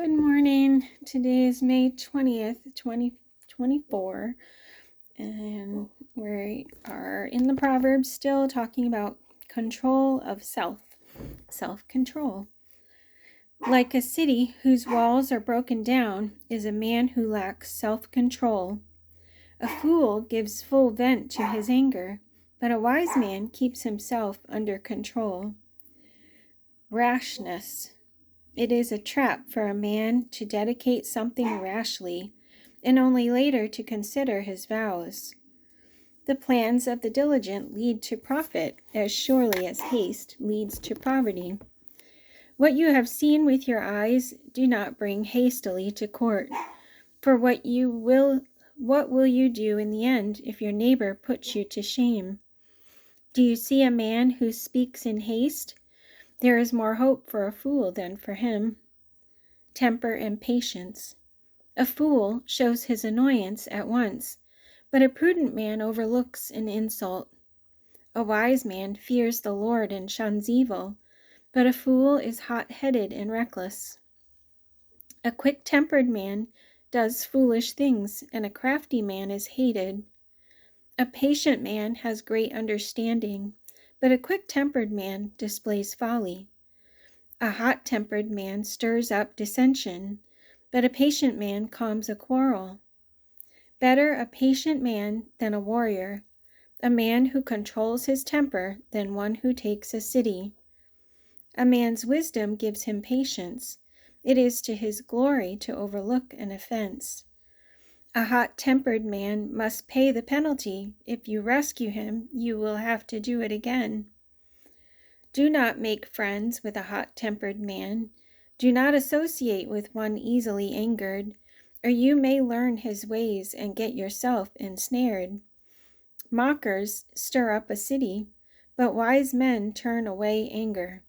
Good morning. Today is May 20th, 2024, and we are in the Proverbs still talking about control of self-control. Like a city whose walls are broken down is a man who lacks self-control. A fool gives full vent to his anger, but a wise man keeps himself under control. Rashness. It is a trap for a man to dedicate something rashly, and only later to consider his vows. The plans of the diligent lead to profit, as surely as haste leads to poverty. What you have seen with your eyes, do not bring hastily to court. For what will you do in the end if your neighbor puts you to shame? Do you see a man who speaks in haste? There is more hope for a fool than for him. Temper and patience. A fool shows his annoyance at once, but a prudent man overlooks an insult. A wise man fears the Lord and shuns evil, but a fool is hot-headed and reckless. A quick-tempered man does foolish things, and a crafty man is hated. A patient man has great understanding, but a quick-tempered man displays folly. A hot-tempered man stirs up dissension, but a patient man calms a quarrel. Better a patient man than a warrior, a man who controls his temper than one who takes a city. A man's wisdom gives him patience. It is to his glory to overlook an offense. A hot-tempered man must pay the penalty. If you rescue him, you will have to do it again. Do not make friends with a hot-tempered man. Do not associate with one easily angered, or you may learn his ways and get yourself ensnared. Mockers stir up a city, but wise men turn away anger.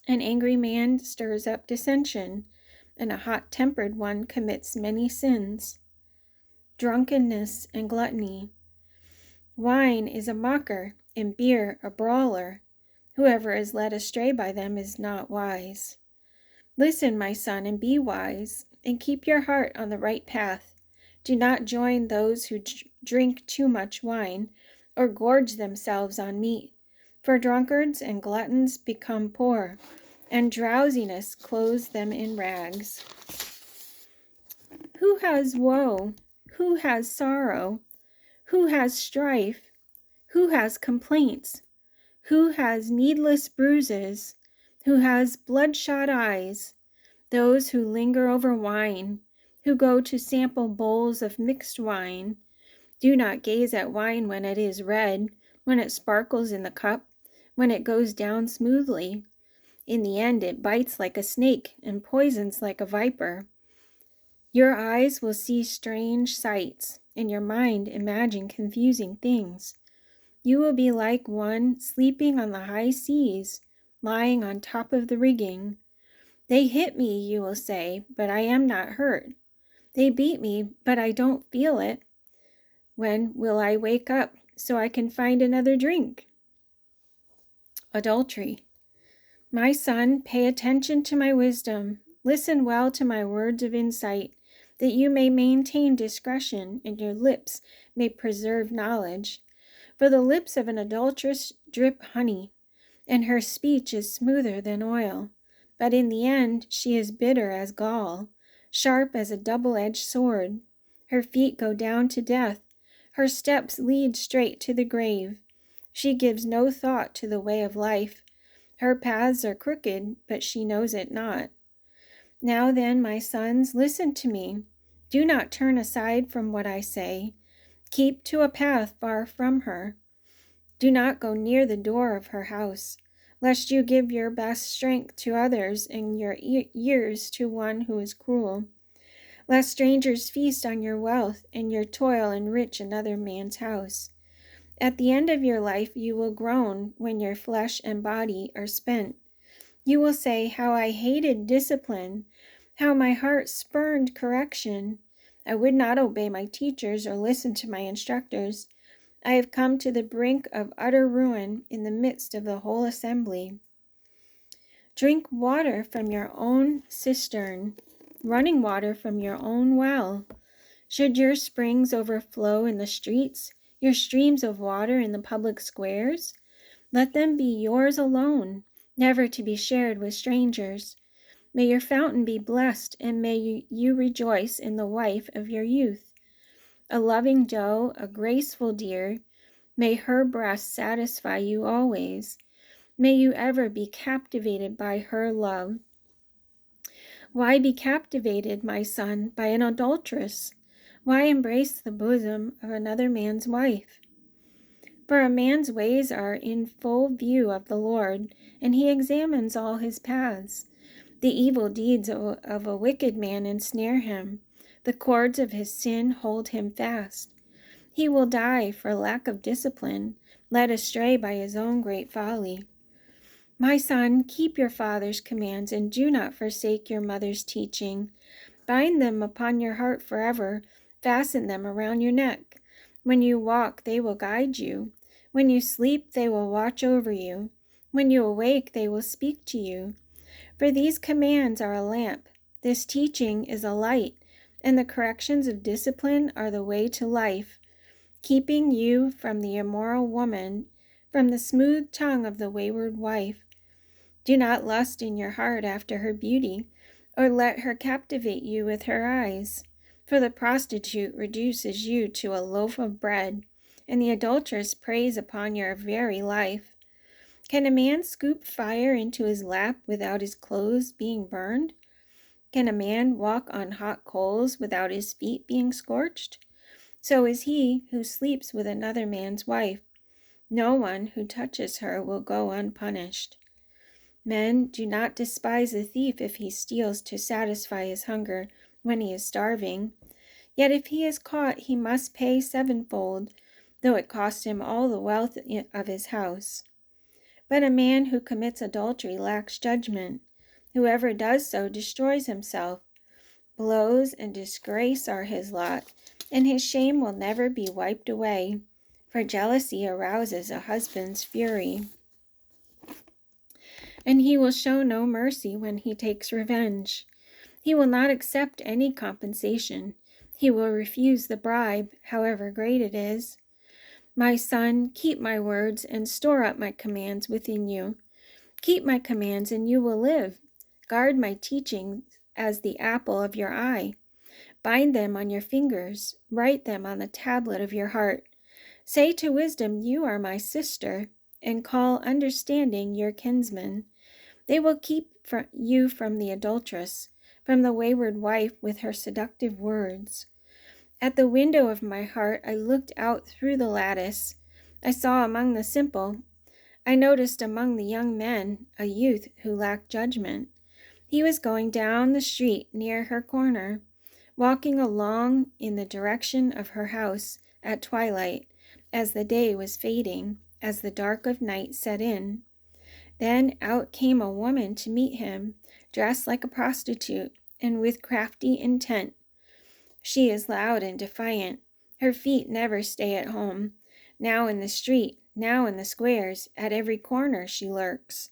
An angry man stirs up dissension, and a hot-tempered one commits many sins. Drunkenness and gluttony. Wine is a mocker, and beer a brawler. Whoever is led astray by them is not wise. Listen, my son, and be wise, and keep your heart on the right path. Do not join those who drink too much wine, or gorge themselves on meat, for drunkards and gluttons become poor, and drowsiness clothes them in rags. Who has woe? Who has sorrow? Who has strife? Who has complaints? Who has needless bruises? Who has bloodshot eyes? Those who linger over wine, who go to sample bowls of mixed wine. Do not gaze at wine when it is red, when it sparkles in the cup, when it goes down smoothly. In the end, it bites like a snake and poisons like a viper. Your eyes will see strange sights, and your mind imagine confusing things. You will be like one sleeping on the high seas, lying on top of the rigging. They hit me, you will say, but I am not hurt. They beat me, but I don't feel it. When will I wake up so I can find another drink? Adultery. My son, pay attention to my wisdom. Listen well to my words of insight, that you may maintain discretion, and your lips may preserve knowledge. For the lips of an adulteress drip honey, and her speech is smoother than oil. But in the end she is bitter as gall, sharp as a double-edged sword. Her feet go down to death. Her steps lead straight to the grave. She gives no thought to the way of life. Her paths are crooked, but she knows it not. Now then, my sons, listen to me. Do not turn aside from what I say. Keep to a path far from her. Do not go near the door of her house, lest you give your best strength to others and your ears to one who is cruel. Lest strangers feast on your wealth and your toil enrich another man's house. At the end of your life you will groan when your flesh and body are spent. You will say, how I hated discipline, how my heart spurned correction. I would not obey my teachers or listen to my instructors. I have come to the brink of utter ruin in the midst of the whole assembly. Drink water from your own cistern, running water from your own well. Should your springs overflow in the streets, your streams of water in the public squares? Let them be yours alone, never to be shared with strangers. May your fountain be blessed, and may you rejoice in the wife of your youth. A loving doe, a graceful deer, may her breast satisfy you always. May you ever be captivated by her love. Why be captivated, my son, by an adulteress? Why embrace the bosom of another man's wife? For a man's ways are in full view of the Lord, and he examines all his paths. The evil deeds of a wicked man ensnare him. The cords of his sin hold him fast. He will die for lack of discipline, led astray by his own great folly. My son, keep your father's commands, and do not forsake your mother's teaching. Bind them upon your heart forever. Fasten them around your neck. When you walk, they will guide you. When you sleep, they will watch over you. When you awake, they will speak to you. For these commands are a lamp. This teaching is a light, and the corrections of discipline are the way to life, keeping you from the immoral woman, from the smooth tongue of the wayward wife. Do not lust in your heart after her beauty, or let her captivate you with her eyes. For the prostitute reduces you to a loaf of bread, and the adulteress preys upon your very life. Can a man scoop fire into his lap without his clothes being burned? Can a man walk on hot coals without his feet being scorched? So is he who sleeps with another man's wife. No one who touches her will go unpunished. Men, do not despise a thief if he steals to satisfy his hunger when he is starving. Yet if he is caught, he must pay sevenfold, though it cost him all the wealth of his house. But a man who commits adultery lacks judgment. Whoever does so destroys himself. Blows and disgrace are his lot, and his shame will never be wiped away, for jealousy arouses a husband's fury, and he will show no mercy when he takes revenge. He will not accept any compensation. He will refuse the bribe, however great it is. My son, keep my words and store up my commands within you. Keep my commands and you will live. Guard my teachings as the apple of your eye. Bind them on your fingers. Write them on the tablet of your heart. Say to wisdom, you are my sister, and call understanding your kinsman. They will keep you from the adulteress, from the wayward wife with her seductive words. At the window of my heart I looked out through the lattice. I saw among the simple. I noticed among the young men a youth who lacked judgment. He was going down the street near her corner, walking along in the direction of her house at twilight, as the day was fading, as the dark of night set in. Then out came a woman to meet him, dressed like a prostitute, and with crafty intent. She is loud and defiant. Her feet never stay at home. Now in the street, now in the squares, at every corner she lurks.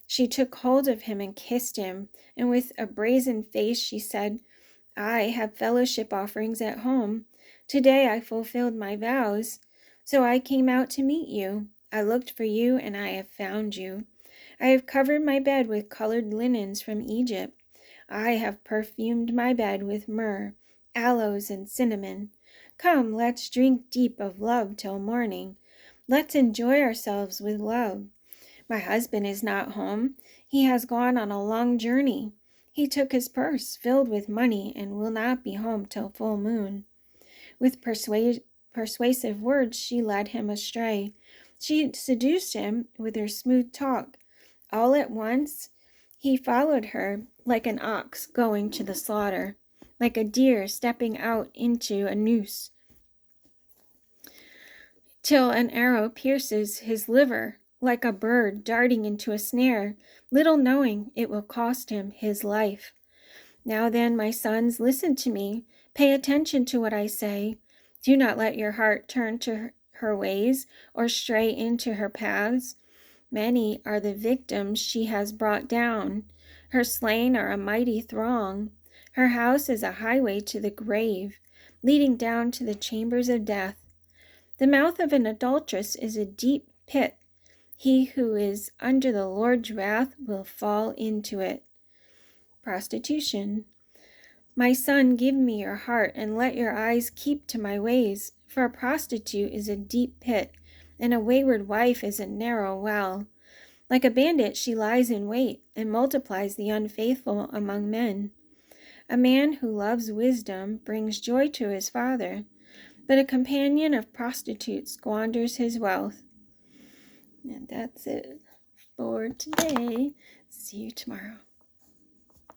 She took hold of him and kissed him, and with a brazen face she said, I have fellowship offerings at home. Today I fulfilled my vows, so I came out to meet you. I looked for you, and I have found you. I have covered my bed with colored linens from Egypt. I have perfumed my bed with myrrh, aloes, and cinnamon. Come, let's drink deep of love till morning. Let's enjoy ourselves with love. My husband is not home. He has gone on a long journey. He took his purse filled with money and will not be home till full moon. With persuasive words she led him astray. She seduced him with her smooth talk. All at once he followed her like an ox going to the slaughter, like a deer stepping out into a noose, till an arrow pierces his liver, like a bird darting into a snare, little knowing it will cost him his life. Now then, my sons, listen to me. Pay attention to what I say. Do not let your heart turn to her ways or stray into her paths. Many are the victims she has brought down. Her slain are a mighty throng. Her house is a highway to the grave, leading down to the chambers of death. The mouth of an adulteress is a deep pit. He who is under the Lord's wrath will fall into it. Prostitution. My son, give me your heart, and let your eyes keep to my ways. For a prostitute is a deep pit, and a wayward wife is a narrow well. Like a bandit she lies in wait, and multiplies the unfaithful among men. A man who loves wisdom brings joy to his father, but a companion of prostitutes squanders his wealth. And that's it for today. See you tomorrow.